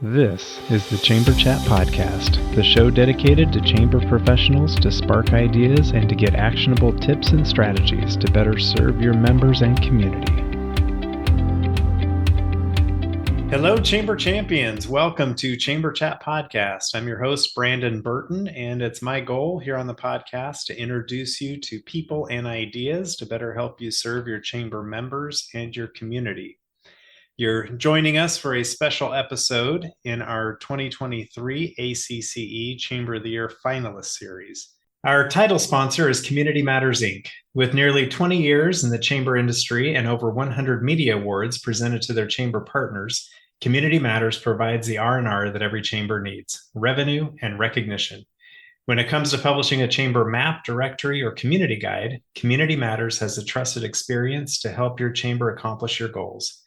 This is the Chamber Chat Podcast, the show dedicated to chamber professionals to spark ideas and to get actionable tips and strategies to better serve your members and community. Hello, Chamber Champions. Welcome to Chamber Chat Podcast. I'm your host, Brandon Burton, and it's my goal here on the podcast to introduce you to people and ideas to better help you serve your chamber members and your community. You're joining us for a special episode in our 2023 ACCE Chamber of the Year Finalist Series. Our title sponsor is Community Matters, Inc. With nearly 20 years in the chamber industry and over 100 media awards presented to their chamber partners, Community Matters provides the R&R that every chamber needs, revenue and recognition. When it comes to publishing a chamber map, directory, or community guide, Community Matters has the trusted experience to help your chamber accomplish your goals.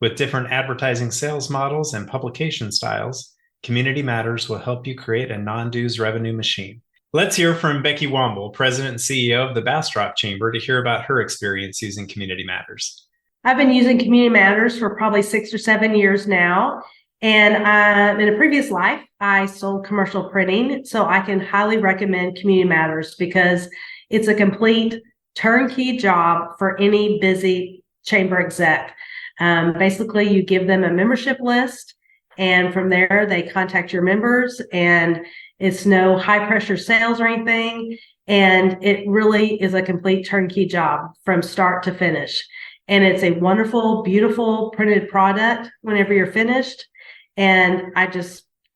With different advertising sales models and publication styles, Community Matters will help you create a non-dues revenue machine. Let's hear from Becky Womble, President and CEO of the Bastrop Chamber, to hear about her experience using Community Matters. I've been using Community Matters for probably 6 or 7 years now. And in a previous life, I sold commercial printing. So I can highly recommend Community Matters because it's a complete turnkey job for any busy chamber exec. Basically, you give them a membership list, and from there, they contact your members, and it's no high pressure sales or anything. And it really is a complete turnkey job from start to finish. And it's a wonderful, beautiful printed product whenever you're finished. And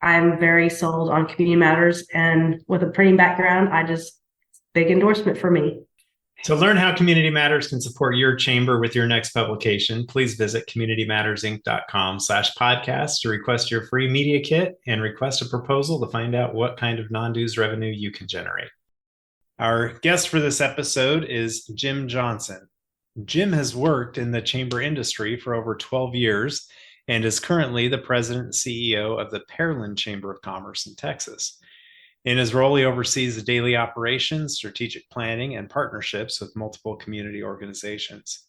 I'm very sold on Community Matters. And with a printing background, big endorsement for me. To learn how Community Matters can support your chamber with your next publication, please visit communitymattersinc.com/podcast to request your free media kit and request a proposal to find out what kind of non-dues revenue you can generate. Our guest for this episode is Jim Johnson. Jim has worked in the chamber industry for over 12 years and is currently the president and CEO of the Pearland Chamber of Commerce in Texas. In his role, he oversees the daily operations, strategic planning, and partnerships with multiple community organizations.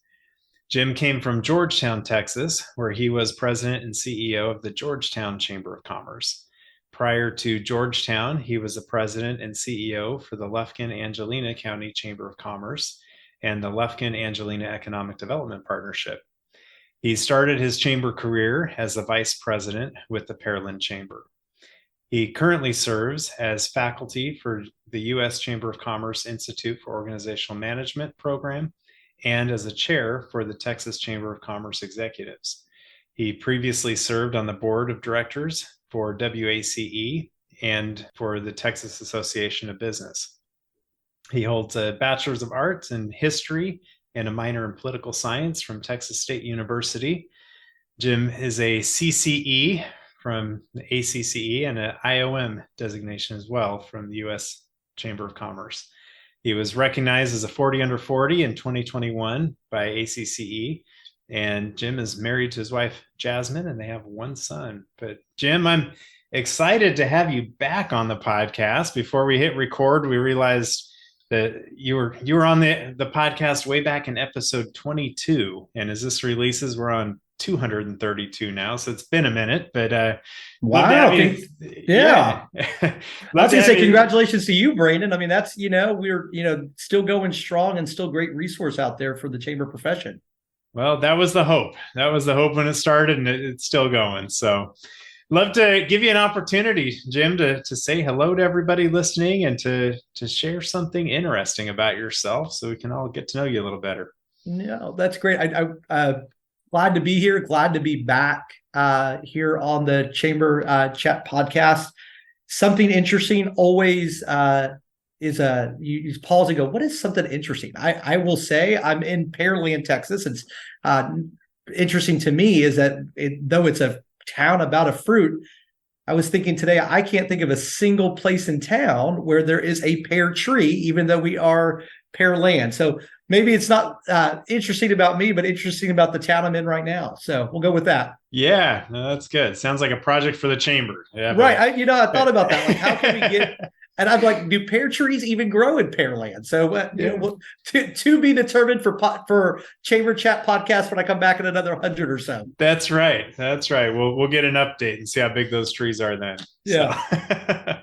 Jim came from Georgetown, Texas, where he was president and CEO of the Georgetown Chamber of Commerce. Prior to Georgetown, he was the president and CEO for the Lufkin-Angelina County Chamber of Commerce and the Lufkin-Angelina Economic Development Partnership. He started his chamber career as the vice president with the Pearland Chamber. He currently serves as faculty for the U.S. Chamber of Commerce Institute for Organizational Management program and as a chair for the Texas Chamber of Commerce Executives. He previously served on the board of directors for WACE and for the Texas Association of Business. He holds a Bachelor's of Arts in History and a minor in Political Science from Texas State University. Jim is a CCE from the ACCE and an IOM designation as well from the U.S. Chamber of Commerce. He was recognized as a 40 under 40 in 2021 by ACCE, and Jim is married to his wife, Jasmine, and they have one son. But Jim, I'm excited to have you back on the podcast. Before we hit record, we realized that you were on the podcast way back in episode 22, and as this releases, we're on 232 now, so it's been a minute, but wow. Yeah. I was gonna say congratulations to you, Brandon. I mean, that's we're still going strong and still great resource out there for the chamber profession. Well, that was the hope when it started, and it's still going. So love to give you an opportunity, Jim, to say hello to everybody listening and to share something interesting about yourself so we can all get to know you a little better. No, that's great. I glad to be here. Glad to be back here on the Chamber Chat Podcast. Something interesting always is you pause and go, what is something interesting? I will say I'm in Pearland, Texas. It's interesting to me is that though it's a town about a fruit, I was thinking today, I can't think of a single place in town where there is a pear tree, even though we are Pearland. So maybe it's not interesting about me, but interesting about the town I'm in right now. So we'll go with that. Yeah, no, that's good. Sounds like a project for the chamber. Yeah, right. I thought about that. Like, how can we get And I'm like, do pear trees even grow in Pearland? So to be determined for Chamber Chat podcast when I come back in another 100 or so. That's right. We'll get an update and see how big those trees are then. Yeah. So.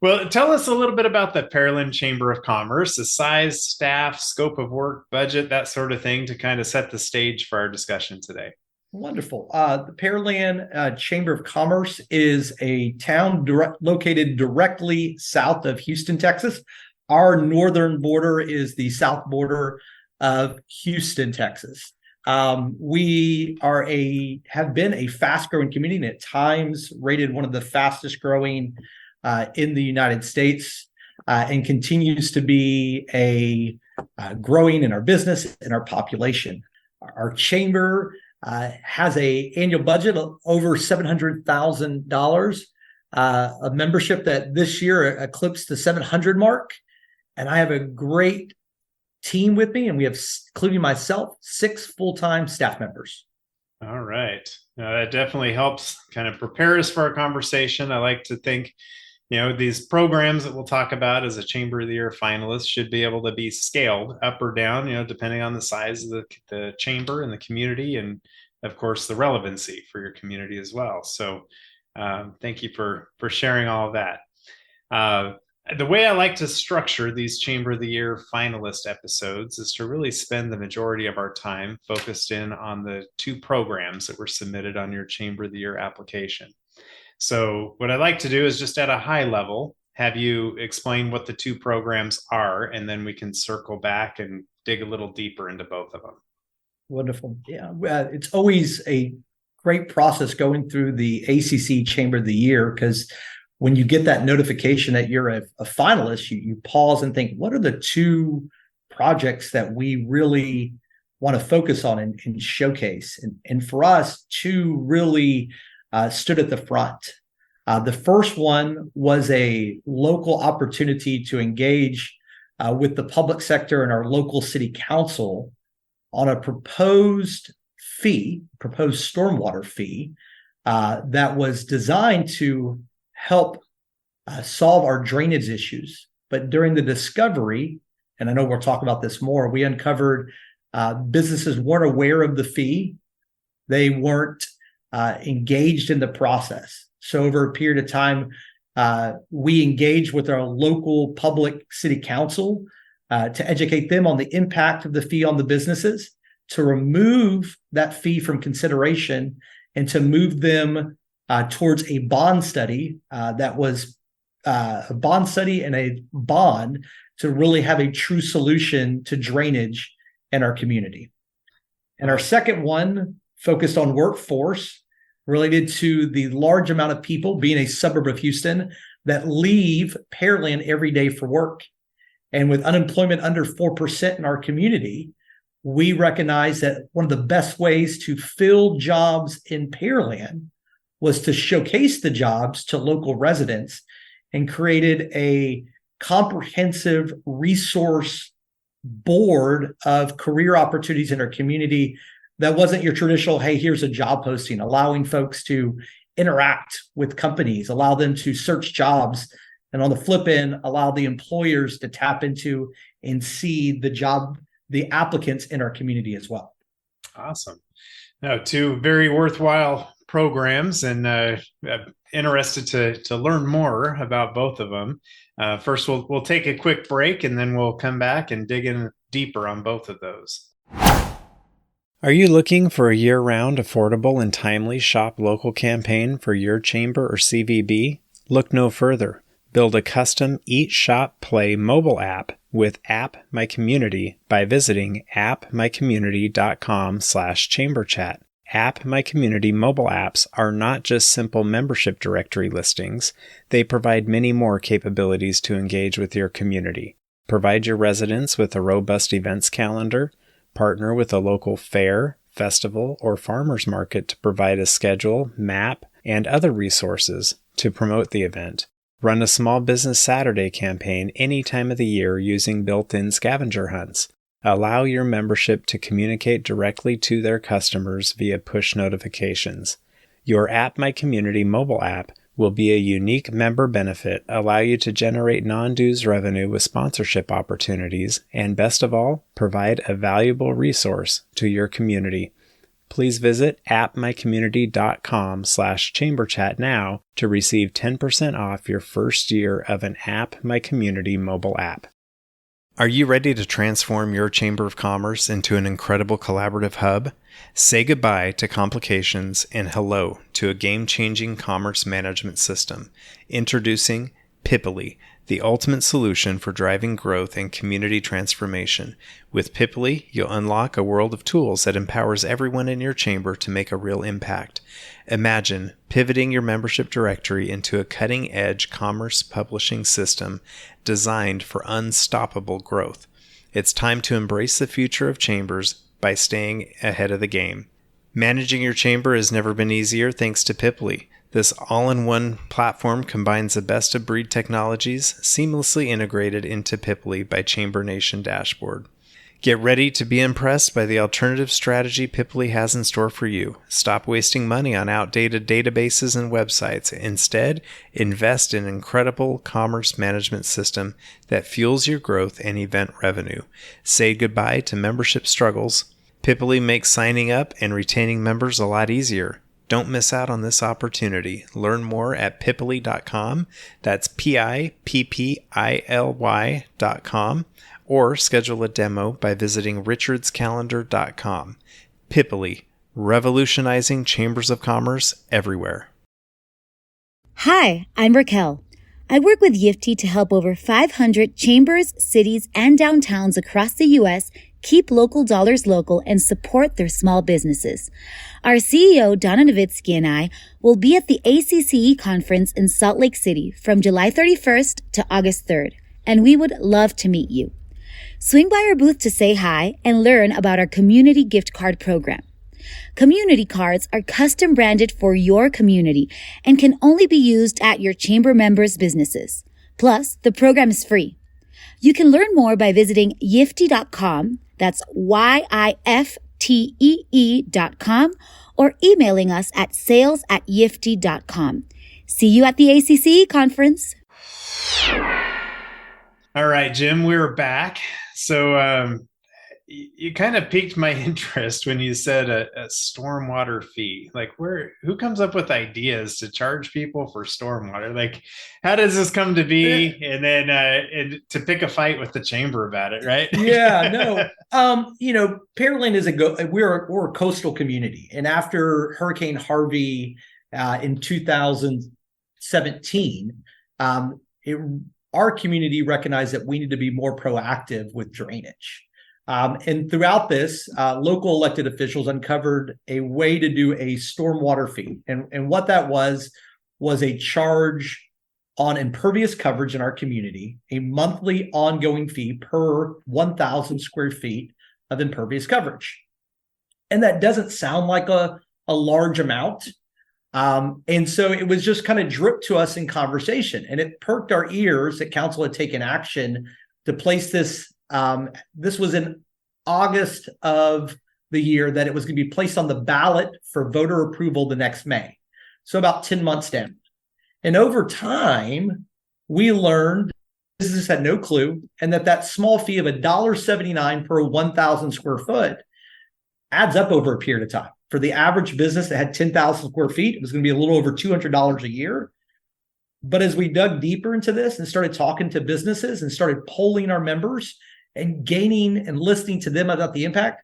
Well, tell us a little bit about the Pearland Chamber of Commerce, the size, staff, scope of work, budget, that sort of thing, to kind of set the stage for our discussion today. Wonderful. The Pearland Chamber of Commerce is a town located directly south of Houston, Texas. Our northern border is the south border of Houston, Texas. We have been a fast-growing community, and at times rated one of the fastest-growing in the United States, and continues to be growing in our business and our population. Our chamber has a annual budget of over $700,000, a membership that this year eclipsed the 700 mark. And I have a great team with me, and we have, including myself, 6 full-time staff members. All right. That definitely helps kind of prepare us for our conversation. I like to think, these programs that we'll talk about as a Chamber of the Year finalist should be able to be scaled up or down, depending on the size of the chamber and the community, and of course the relevancy for your community as well. So thank you for sharing all of that. The way I like to structure these Chamber of the Year finalist episodes is to really spend the majority of our time focused in on the 2 programs that were submitted on your Chamber of the Year application. So what I'd like to do is just at a high level, have you explain what the 2 programs are, and then we can circle back and dig a little deeper into both of them. Wonderful. Yeah. It's always a great process going through the ACC Chamber of the Year, because when you get that notification that you're a finalist, you pause and think, what are the 2 projects that we really want to focus on and showcase? And for us, 2 really stood at the front. The first one was a local opportunity to engage with the public sector and our local city council on a proposed stormwater fee that was designed to help solve our drainage issues. But during the discovery, and I know we'll talk about this more, we uncovered businesses weren't aware of the fee. They weren't engaged in the process. So over a period of time, we engaged with our local public city council to educate them on the impact of the fee on the businesses, to remove that fee from consideration, and to move them towards a bond study that was a bond study and a bond to really have a true solution to drainage in our community. And our second one focused on workforce, related to the large amount of people, being a suburb of Houston, that leave Pearland every day for work. And with unemployment under 4% in our community, we recognize that one of the best ways to fill jobs in Pearland was to showcase the jobs to local residents, and created a comprehensive resource board of career opportunities in our community that wasn't your traditional, hey, here's a job posting, allowing folks to interact with companies, allow them to search jobs, and on the flip end, allow the employers to tap into and see the applicants in our community as well. Awesome. Now, 2 very worthwhile programs, and interested to learn more about both of them. First, we'll take a quick break, and then we'll come back and dig in deeper on both of those. Are you looking for a year-round, affordable, and timely shop local campaign for your chamber or CVB? Look no further. Build a custom Eat, Shop, Play mobile app with App My Community by visiting appmycommunity.com/chamberchat. App My Community mobile apps are not just simple membership directory listings. They provide many more capabilities to engage with your community. Provide your residents with a robust events calendar. Partner with a local fair, festival, or farmers market to provide a schedule, map, and other resources to promote the event. Run a small business Saturday campaign any time of the year using built-in scavenger hunts. Allow your membership to communicate directly to their customers via push notifications. Your App My Community mobile app will be a unique member benefit, allow you to generate non-dues revenue with sponsorship opportunities, and best of all, provide a valuable resource to your community. Please visit appmycommunity.com/chamberchat now to receive 10% off your first year of an App My Community mobile app. Are you ready to transform your Chamber of Commerce into an incredible collaborative hub? Say goodbye to complications and hello to a game-changing commerce management system. Introducing Piply, the ultimate solution for driving growth and community transformation. With Piply, you'll unlock a world of tools that empowers everyone in your chamber to make a real impact. Imagine pivoting your membership directory into a cutting-edge commerce publishing system designed for unstoppable growth. It's time to embrace the future of chambers by staying ahead of the game. Managing your chamber has never been easier thanks to Piply. This all-in-one platform combines the best-of-breed technologies seamlessly integrated into Piply by Chamber Nation Dashboard. Get ready to be impressed by the alternative strategy Piply has in store for you. Stop wasting money on outdated databases and websites. Instead, invest in an incredible commerce management system that fuels your growth and event revenue. Say goodbye to membership struggles. Piply makes signing up and retaining members a lot easier. Don't miss out on this opportunity. Learn more at piply.com. That's PIPPILY.com. Or schedule a demo by visiting richardscalendar.com. Piply, revolutionizing chambers of commerce everywhere. Hi, I'm Raquel. I work with Yiftee to help over 500 chambers, cities, and downtowns across the U.S. keep local dollars local and support their small businesses. Our CEO, Donna Nowitzki, and I will be at the ACCE conference in Salt Lake City from July 31st to August 3rd, and we would love to meet you. Swing by our booth to say hi and learn about our community gift card program. Community cards are custom branded for your community and can only be used at your chamber members' businesses. Plus, the program is free. You can learn more by visiting yiftee.com, that's YIFTEE.com, or emailing us at sales@yiftee.com. See you at the ACCE conference. All right, Jim, we're back. So you kind of piqued my interest when you said a stormwater fee. Like, who comes up with ideas to charge people for stormwater? Like, how does this come to be? And then to pick a fight with the chamber about it, right? Yeah, no. Pearland is we're a coastal community, and after Hurricane Harvey in 2017, our community recognized that we need to be more proactive with drainage. And throughout this, local elected officials uncovered a way to do a stormwater fee. And what that was a charge on impervious coverage in our community, a monthly ongoing fee per 1,000 square feet of impervious coverage. And that doesn't sound like a large amount. And so it was just kind of dripped to us in conversation, and it perked our ears that council had taken action to place this. This was in August of the year that it was going to be placed on the ballot for voter approval the next May. So about 10 months down. And over time, we learned businesses had no clue, and that small fee of $1.79 per 1,000 square foot adds up over a period of time. For the average business that had 10,000 square feet, it was going to be a little over $200 a year. But as we dug deeper into this and started talking to businesses and started polling our members and gaining and listening to them about the impact,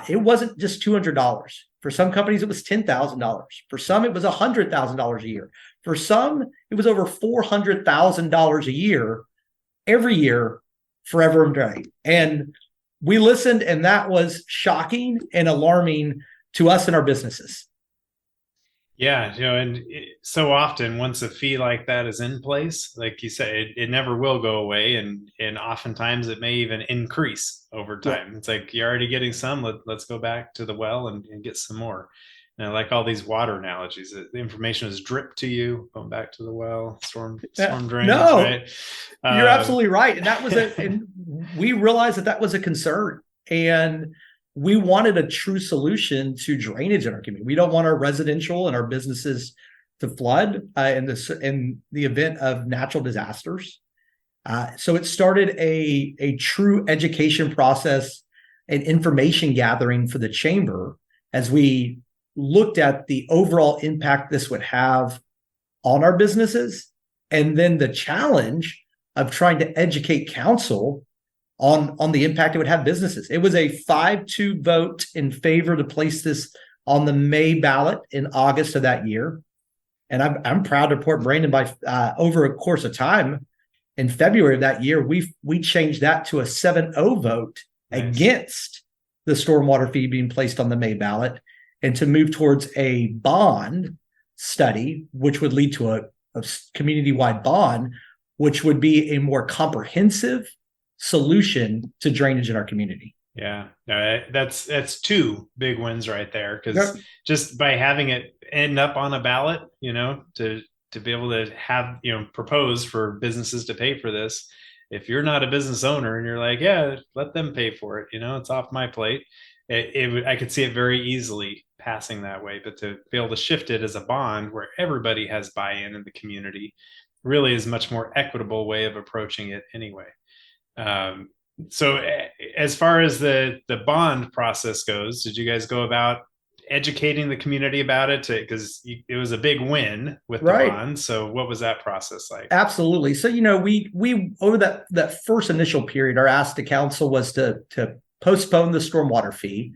it wasn't just $200. For some companies, it was $10,000. For some, it was $100,000 a year. For some, it was over $400,000 a year, every year, forever and day. And we listened, and that was shocking and alarming to us and our businesses. Yeah, and so often once a fee like that is in place, like you said, it never will go away, and oftentimes it may even increase over time. Yeah. It's like you're already getting some. Let's go back to the well and get some more. And I like all these water analogies. The information is dripped to you, going back to the well, storm drains. No, right? You're absolutely right, and that was and we realized that was a concern, and we wanted a true solution to drainage in our community. We don't want our residential and our businesses to flood in the event of natural disasters. So it started a true education process and information gathering for the chamber as we looked at the overall impact this would have on our businesses, and then the challenge of trying to educate council on the impact it would have businesses. It was a 5-2 vote in favor to place this on the May ballot in August of that year. And I'm proud to report, Brandon, by over a course of time, in February of that year, we changed that to a 7-0 vote against the stormwater fee being placed on the May ballot, and to move towards a bond study, which would lead to a community-wide bond, which would be a more comprehensive solution to drainage in our community. Yeah, no, that's two big wins right there, because just by having it end up on a ballot, to be able to have, propose for businesses to pay for this. If you're not a business owner and you're like, yeah, let them pay for it, it's off my plate. I could see it very easily passing that way, but to be able to shift it as a bond where everybody has buy-in in the community really is a much more equitable way of approaching it anyway. So as far as the bond process goes, did you guys go about educating the community about it? Because it was a big win with the bond. So what was that process like? Absolutely. So, we over that first initial period, our ask to council was to postpone the stormwater fee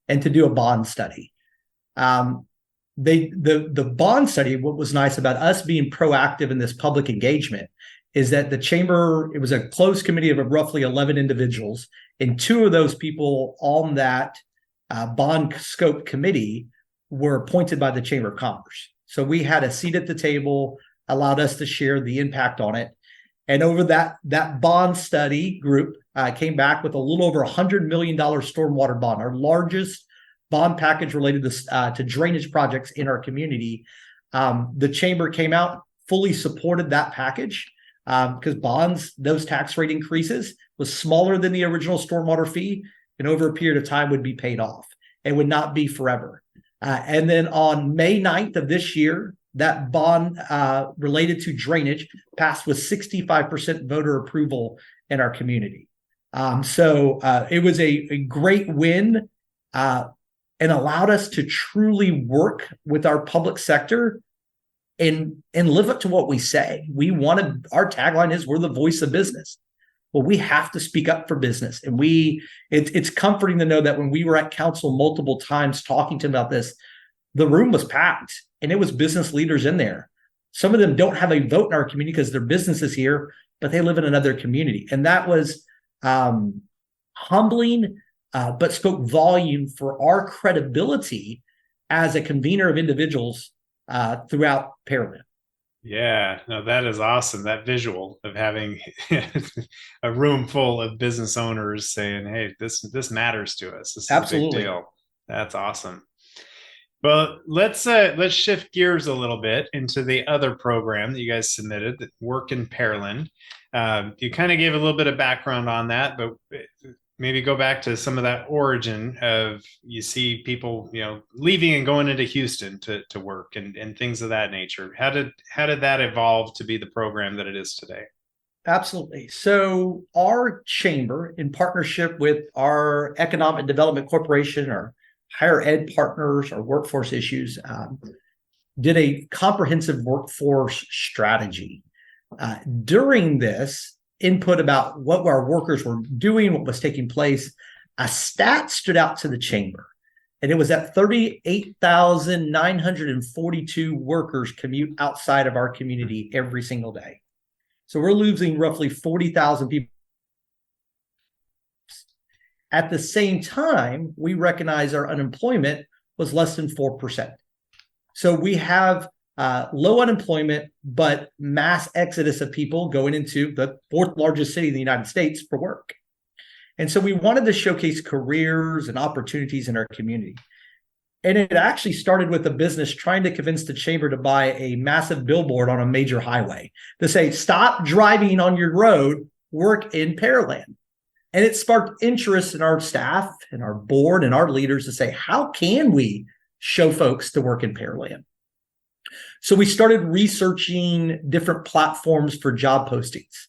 and to do a bond study. The bond study, what was nice about us being proactive in this public engagement is that the chamber, it was a closed committee of roughly 11 individuals, and 2 of those people on that bond scope committee were appointed by the Chamber of Commerce. So we had a seat at the table, allowed us to share the impact on it. And over that bond study group came back with a little over $100 million stormwater bond, our largest bond package related to drainage projects in our community. The chamber came out, fully supported that package because bonds, those tax rate increases was smaller than the original stormwater fee, and over a period of time would be paid off and would not be forever. And then on May 9th of this year, that bond related to drainage passed with 65% voter approval in our community. So it was a great win and allowed us to truly work with our public sector and live up to what we say. Our tagline is, we're the voice of business. Well, we have to speak up for business. And it's comforting to know that when we were at council multiple times talking to them about this, the room was packed and it was business leaders in there. Some of them don't have a vote in our community because their business is here, but they live in another community. And that was humbling, but spoke volume for our credibility as a convener of individuals throughout Pearland. Yeah, no, that is awesome. That visual of having a room full of business owners saying, hey, this matters to us. This is Absolutely. a big deal. That's awesome. Well, let's shift gears a little bit into the other program that you guys submitted, that Work in Pearland. You kind of gave a little bit of background on that, but maybe go back to some of that origin of, you see people, leaving and going into Houston to work and things of that nature. How did that evolve to be the program that it is today? Absolutely. So our chamber, in partnership with our Economic Development Corporation, our higher ed partners, our workforce issues, did a comprehensive workforce strategy. During this input about what our workers were doing, what was taking place, a stat stood out to the chamber, and it was that 38,942 workers commute outside of our community every single day. So we're losing roughly 40,000 people. At the same time, we recognize our unemployment was less than 4%. So we have low unemployment, but mass exodus of people going into the 4th largest city in the United States for work. And so we wanted to showcase careers and opportunities in our community. And it actually started with a business trying to convince the chamber to buy a massive billboard on a major highway to say, stop driving on your road, work in Pearland. And it sparked interest in our staff and our board and our leaders to say, how can we show folks to work in Pearland? So we started researching different platforms for job postings.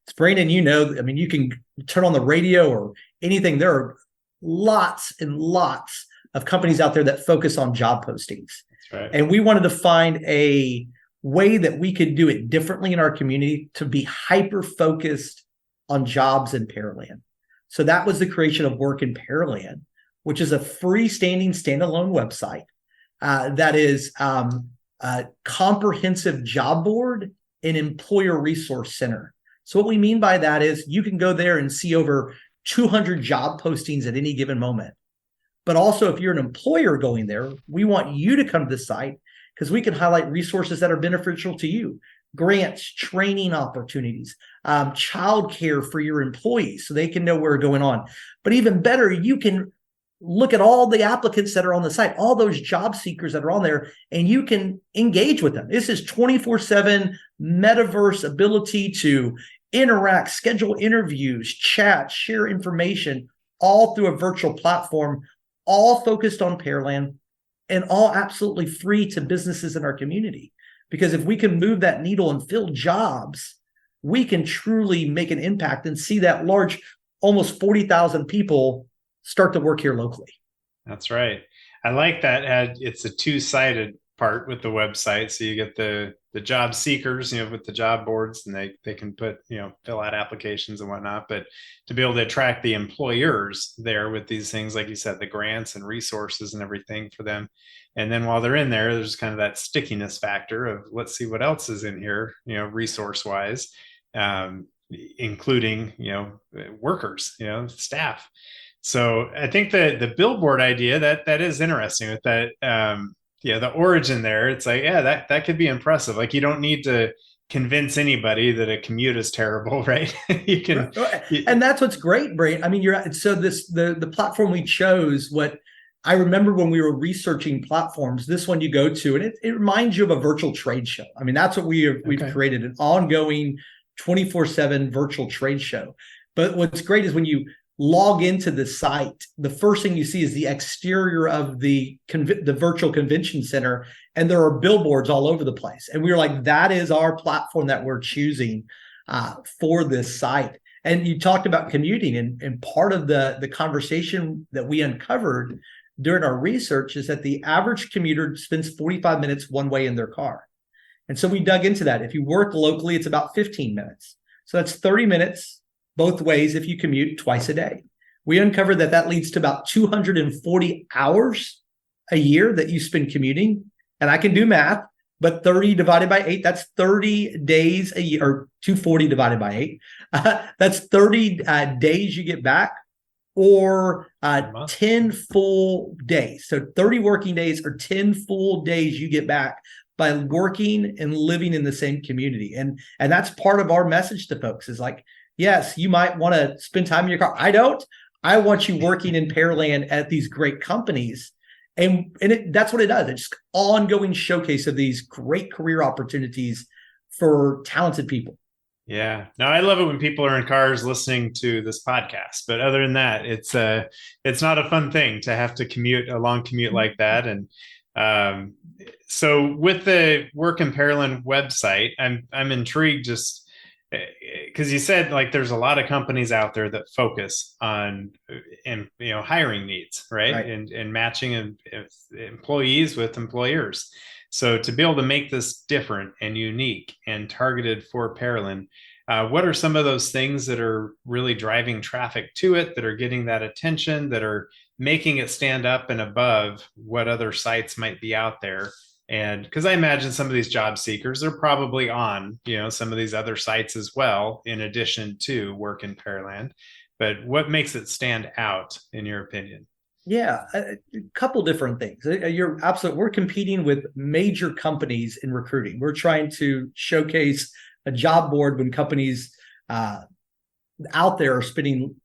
It's Brandon, you can turn on the radio or anything. There are lots and lots of companies out there that focus on job postings. That's right. And we wanted to find a way that we could do it differently in our community to be hyper focused on jobs in Pearland. So that was the creation of Work in Pearland, which is a freestanding standalone website that is a comprehensive job board and employer resource center. So what we mean by that is you can go there and see over 200 job postings at any given moment. But also, if you're an employer going there, we want you to come to the site because we can highlight resources that are beneficial to you. Grants, training opportunities, childcare for your employees so they can know what's going on. But even better, you can look at all the applicants that are on the site, all those job seekers that are on there, and you can engage with them. This is 24/7 metaverse ability to interact, schedule interviews, chat, share information, all through a virtual platform, all focused on Pearland and all absolutely free to businesses in our community. Because if we can move that needle and fill jobs, we can truly make an impact and see that large, almost 40,000 people start to work here locally. That's right. I like that. It's a two-sided part with the website. So you get the job seekers, with the job boards, and they can put, fill out applications and whatnot. But to be able to attract the employers there with these things, like you said, the grants and resources and everything for them. And then while they're in there, there's kind of that stickiness factor of let's see what else is in here, resource wise, including, workers, staff. So I think the billboard idea that is interesting with that, the origin there. It's like, that could be impressive. Like you don't need to convince anybody that a commute is terrible, right? You can, and that's what's great, Brady. I mean, so the platform we chose. What I remember when we were researching platforms, this one you go to, and it reminds you of a virtual trade show. I mean, that's what we've created, an ongoing 24/7 virtual trade show. But what's great is when you log into the site, the first thing you see is the exterior of the virtual convention center, and there are billboards all over the place. And we were like, that is our platform that we're choosing for this site. And you talked about commuting, and part of the conversation that we uncovered during our research is that the average commuter spends 45 minutes one way in their car. And so we dug into that. If you work locally, it's about 15 minutes. So that's 30 minutes both ways if you commute twice a day. We uncovered that leads to about 240 hours a year that you spend commuting. And I can do math, but 30 divided by 8, that's 30 days a year, or 240 divided by 8. That's 30 days you get back, or 10 full days. So 30 working days or 10 full days you get back by working and living in the same community. And that's part of our message to folks is like, yes, you might want to spend time in your car. I don't. I want you working in Pearland at these great companies. And that's what it does. It's just ongoing showcase of these great career opportunities for talented people. Yeah. No, I love it when people are in cars listening to this podcast. But other than that, it's not a fun thing to have to commute, a long commute like that. And so with the Work in Pearland website, I'm intrigued just because you said like there's a lot of companies out there that focus on hiring needs, right? And matching employees with employers. So to be able to make this different and unique and targeted for Pearland, what are some of those things that are really driving traffic to it, that are getting that attention, that are making it stand up and above what other sites might be out there? And because I imagine some of these job seekers are probably on, some of these other sites as well, in addition to Work in Pearland. But what makes it stand out, in your opinion? Yeah, a couple different things. You're absolutely. We're competing with major companies in recruiting. We're trying to showcase a job board when companies out there are spending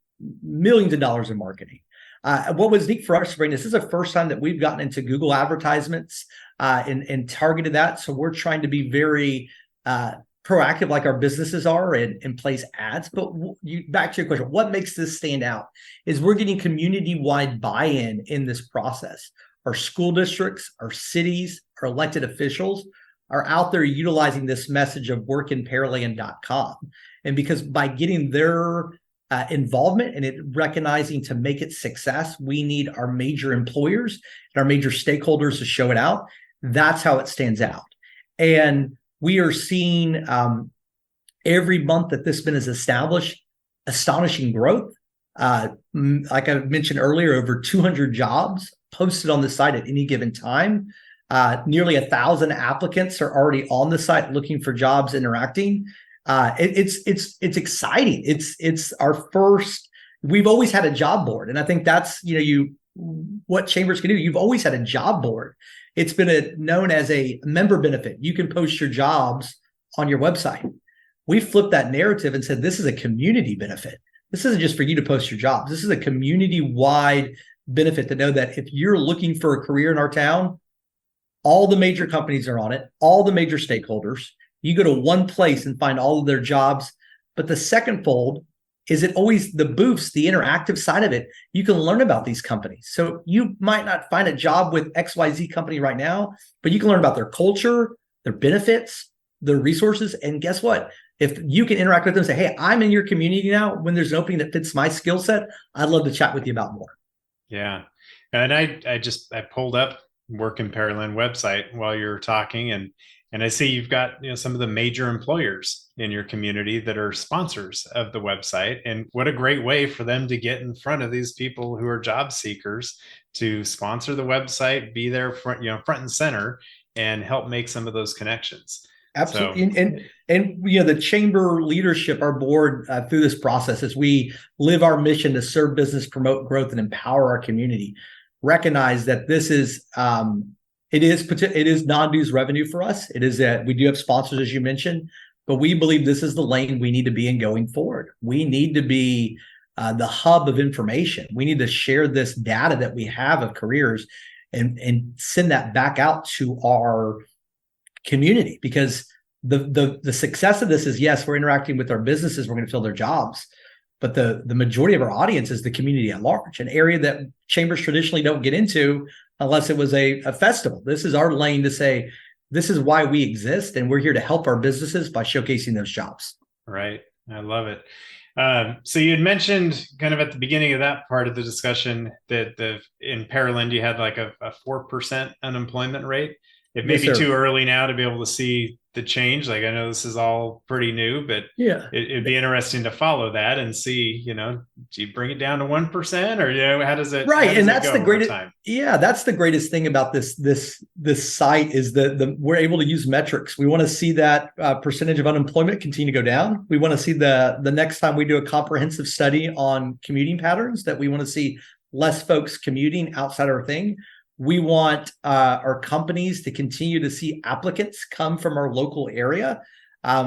millions of dollars in marketing. What was neat for us, Brandon, this is the first time that we've gotten into Google advertisements and targeted that. So we're trying to be very proactive like our businesses are and place ads. But back to your question, what makes this stand out is we're getting community-wide buy-in in this process. Our school districts, our cities, our elected officials are out there utilizing this message of workinpearland.com. And because by getting their involvement and it recognizing to make it success, we need our major employers and our major stakeholders to show it out. That's how it stands out. And we are seeing every month that this been is established, astonishing growth. Like I mentioned earlier, over 200 jobs posted on the site at any given time. Nearly 1,000 applicants are already on the site looking for jobs, interacting. It's exciting. It's our first. We've always had a job board, and I think that's what chambers can do. You've always had a job board. It's been known as a member benefit. You can post your jobs on your website. We flipped that narrative and said this is a community benefit. This isn't just for you to post your jobs. This is a community-wide benefit to know that if you're looking for a career in our town, all the major companies are on it, all the major stakeholders. You go to one place and find all of their jobs. But the second fold is it always the booths, the interactive side of it. You can learn about these companies. So you might not find a job with XYZ company right now, but you can learn about their culture, their benefits, their resources. And guess what? If you can interact with them and say, hey, I'm in your community now, when there's an opening that fits my skill set, I'd love to chat with you about more. Yeah. And I pulled up Work in Pearland website while you were talking, and I see you've got some of the major employers in your community that are sponsors of the website. And what a great way for them to get in front of these people who are job seekers to sponsor the website, be there front and center, and help make some of those connections. Absolutely. So, and the chamber leadership, our board, through this process, as we live our mission to serve business, promote growth, and empower our community, recognize that this is it is non-dues revenue for us. It is that we do have sponsors, as you mentioned, but we believe this is the lane we need to be in going forward. We need to be the hub of information. We need to share this data that we have of careers and send that back out to our community, because the success of this is, yes, we're interacting with our businesses, we're going to fill their jobs, but the majority of our audience is the community at large, an area that chambers traditionally don't get into unless it was a festival. This is our lane to say, this is why we exist, and we're here to help our businesses by showcasing those jobs. Right. I love it. So you had mentioned kind of at the beginning of that part of the discussion that in Pearland, you had like a 4% unemployment rate. It may be too early now to be able to see the change. Like, I know this is all pretty new, but yeah, it'd be interesting to follow that and see, do you bring it down to 1% or, how does it? Right. And that's the greatest. Time? Yeah. That's the greatest thing about this site is that we're able to use metrics. We want to see that percentage of unemployment continue to go down. We want to see the next time we do a comprehensive study on commuting patterns, that we want to see less folks commuting outside our thing. We want our companies to continue to see applicants come from our local area.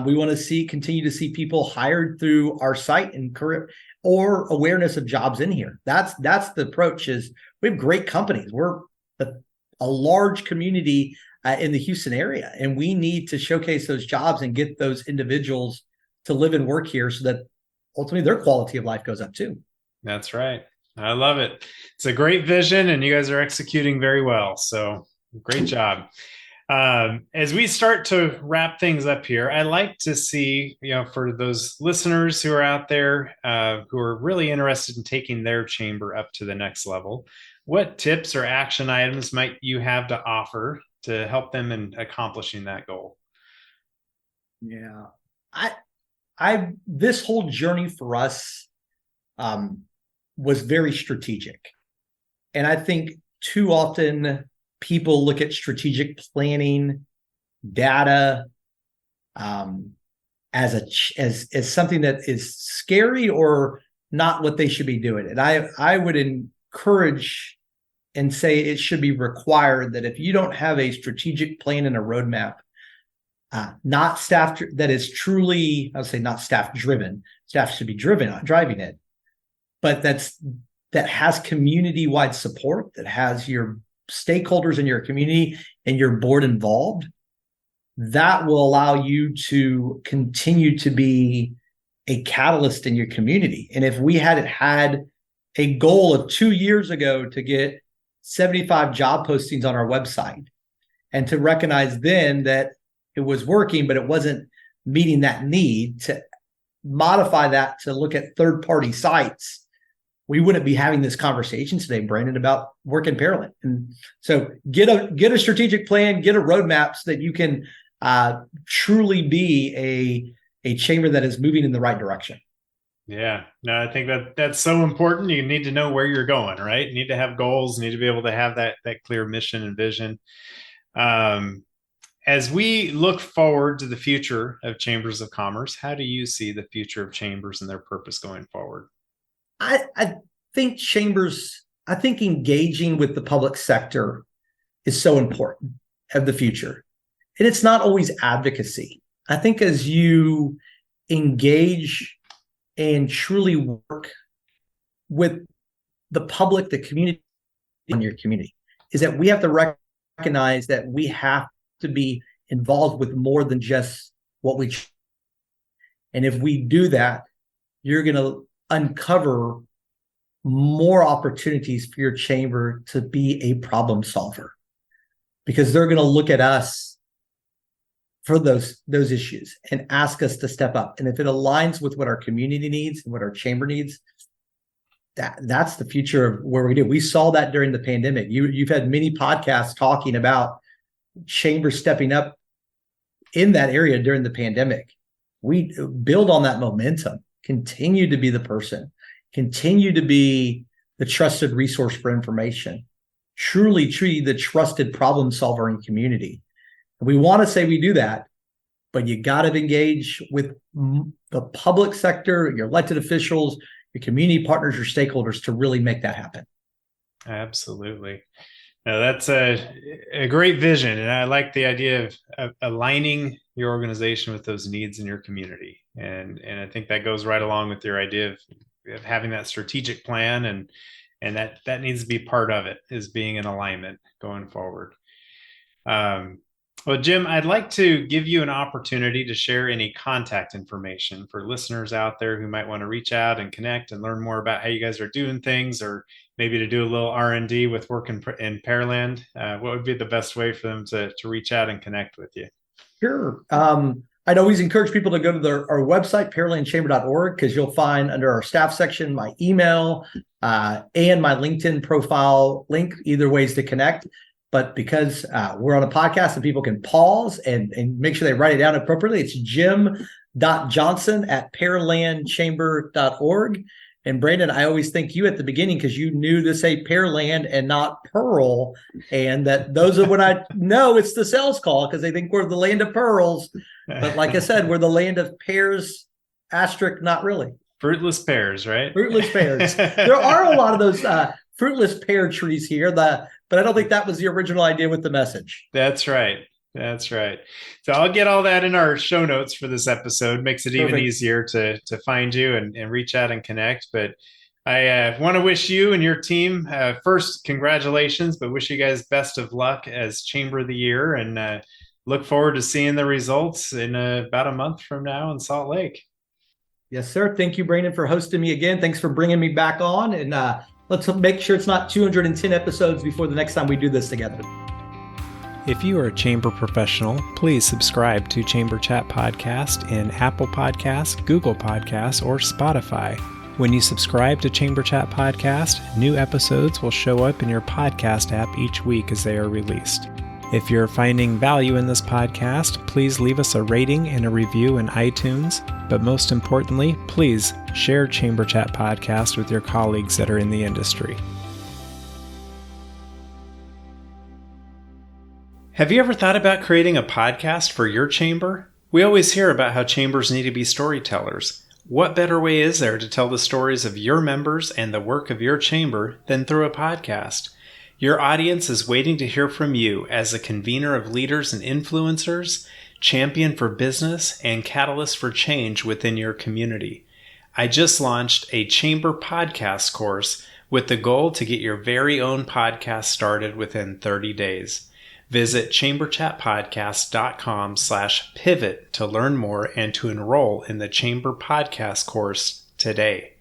We want to continue to see people hired through our site and career or awareness of jobs in here. That's the approach. Is we have great companies. We're a large community in the Houston area, and we need to showcase those jobs and get those individuals to live and work here so that ultimately their quality of life goes up too. That's right. I love it. It's a great vision, and you guys are executing very well. So great job. As we start to wrap things up here, I like to see, for those listeners who are out there who are really interested in taking their chamber up to the next level, what tips or action items might you have to offer to help them in accomplishing that goal? Yeah, this whole journey for us was very strategic. And I think too often people look at strategic planning, data, as something that is scary or not what they should be doing. And I would encourage and say it should be required that if you don't have a strategic plan and a roadmap, not staff that is truly, I would say not staff driven. Staff should be driving it. But that has community-wide support, that has your stakeholders in your community and your board involved, that will allow you to continue to be a catalyst in your community. And if we had a goal of 2 years ago to get 75 job postings on our website, and to recognize then that it was working, but it wasn't meeting that need, to modify that to look at third-party sites, we wouldn't be having this conversation today, Brandon, about work in Pearland. And so get a strategic plan, get a roadmap so that you can truly be a chamber that is moving in the right direction. Yeah, no, I think that's so important. You need to know where you're going, right? You need to have goals, you need to be able to have that clear mission and vision. As we look forward to the future of chambers of commerce, how do you see the future of chambers and their purpose going forward? I think engaging with the public sector is so important of the future. And it's not always advocacy. I think as you engage and truly work with the public, the community, in your community, is that we have to recognize that we have to be involved with more than just what we. And if we do that, you're going to uncover more opportunities for your chamber to be a problem solver, because they're going to look at us for those issues and ask us to step up. And if it aligns with what our community needs and what our chamber needs, that's the future of where we do. We saw that during the pandemic. You've had many podcasts talking about chambers stepping up in that area during the pandemic. We build on that momentum, continue to be the person, continue to be the trusted resource for information, truly the trusted problem solver in community. And we want to say we do that, but you got to engage with the public sector, your elected officials, your community partners, your stakeholders to really make that happen. Absolutely. Now, that's a great vision. And I like the idea of aligning your organization with those needs in your community. And I think that goes right along with your idea of having that strategic plan, and that needs to be part of it, is being in alignment going forward. Well, Jim, I'd like to give you an opportunity to share any contact information for listeners out there who might want to reach out and connect and learn more about how you guys are doing things, or maybe to do a little R&D with work in Pearland. What would be the best way for them to reach out and connect with you? Sure. I'd always encourage people to go to our website, pearlandchamber.org, because you'll find under our staff section my email and my LinkedIn profile link, either ways to connect. But because we're on a podcast and people can pause and make sure they write it down appropriately, it's jim.johnson@pearlandchamber.org. And Brandon, I always thank you at the beginning, because you knew to say Pearland and not Pearl. And that those are when I know it's the sales call, because they think we're the land of pearls. But like I said, we're the land of pears, asterisk, not really. Fruitless pears, right? Fruitless pears. There are a lot of those fruitless pear trees here, but I don't think that was the original idea with the message. That's right. That's right. So I'll get all that in our show notes for this episode. Makes it even easier to find you and reach out and connect. But I want to wish you and your team first, congratulations, but wish you guys best of luck as Chamber of the Year, and look forward to seeing the results in about a month from now in Salt Lake. Yes, sir. Thank you, Brandon, for hosting me again. Thanks for bringing me back on. And let's make sure it's not 210 episodes before the next time we do this together. If you are a chamber professional, please subscribe to Chamber Chat Podcast in Apple Podcasts, Google Podcasts, or Spotify. When you subscribe to Chamber Chat Podcast, new episodes will show up in your podcast app each week as they are released. If you're finding value in this podcast, please leave us a rating and a review in iTunes. But most importantly, please share Chamber Chat Podcast with your colleagues that are in the industry. Have you ever thought about creating a podcast for your chamber? We always hear about how chambers need to be storytellers. What better way is there to tell the stories of your members and the work of your chamber than through a podcast? Your audience is waiting to hear from you as a convener of leaders and influencers, champion for business, and catalyst for change within your community. I just launched a chamber podcast course with the goal to get your very own podcast started within 30 days. Visit chamberchatpodcast.com/pivot to learn more and to enroll in the Chamber Podcast course today.